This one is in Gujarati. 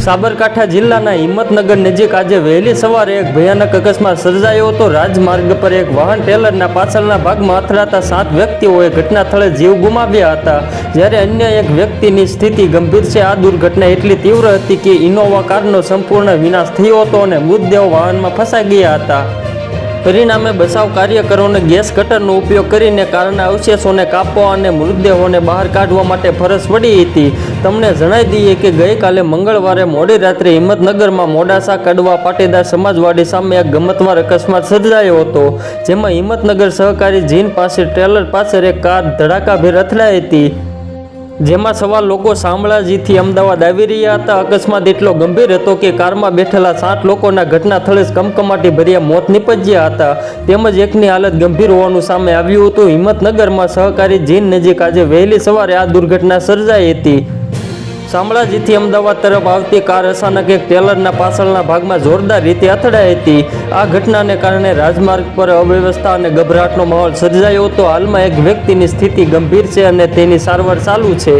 સાબરકાંઠા જિલ્લાના હિંમતનગર નજીક આજે વહેલી સવારે એક ભયાનક અકસ્માત સર્જાયો હતો। રાજમાર્ગ પર એક વાહન ટેલરના પાછળના ભાગમાં અથડાતા 7 વ્યક્તિઓએ ઘટના સ્થળે જીવ ગુમાવ્યા હતા, જ્યારે અન્ય એક વ્યક્તિની સ્થિતિ ગંભીર છે। આ દુર્ઘટના એટલી તીવ્ર હતી કે ઇનોવા કારનો સંપૂર્ણ વિનાશ થયો હતો અને મૃતદેહો વાહનમાં ફસાઈ ગયા હતા। પરિણામે બચાવ કાર્યકરોને ગેસ કટરનો ઉપયોગ કરીને કારના અવશેષોને કાપવા અને મૃતદેહોને બહાર કાઢવા માટે ફરજ પડી હતી। તમને જણાવી દઈએ કે ગઈકાલે મંગળવારે મોડી રાત્રે હિંમતનગરમાં મોડાસા કડવા પાટીદાર સમાજવાડી સામે એક ગમતવાર અકસ્માત સર્જાયો હતો, જેમાં હિંમતનગર સહકારી જીન પાસે ટ્રેલર પાછળ એક કાર ધડાકાભેર અથડાઈ હતી, જેમાં સવાર લોકો શામળાજીથી અમદાવાદ આવી રહ્યા હતા। અકસ્માત એટલો ગંભીર હતો કે કારમાં બેઠેલા 7 લોકોના ઘટના સ્થળે જ કમકમાટી ભર્યા મોત નીપજ્યા હતા, તેમજ એકની હાલત ગંભીર હોવાનું સામે આવ્યું હતું। હિંમતનગરમાં સહકારી જીન નજીક આજે વહેલી સવારે આ દુર્ઘટના સર્જાઈ હતી। શામળાજીથી અમદાવાદ તરફ આવતી કાર અચાનક એક ટેલરના પાછળના ભાગમાં જોરદાર રીતે અથડાઈ હતી। આ ઘટનાને કારણે રાજમાર્ગ પર અવ્યવસ્થા અને ગભરાટનો માહોલ સર્જાયો હતો। હાલમાં એક વ્યક્તિની સ્થિતિ ગંભીર છે અને તેની સારવાર ચાલુ છે।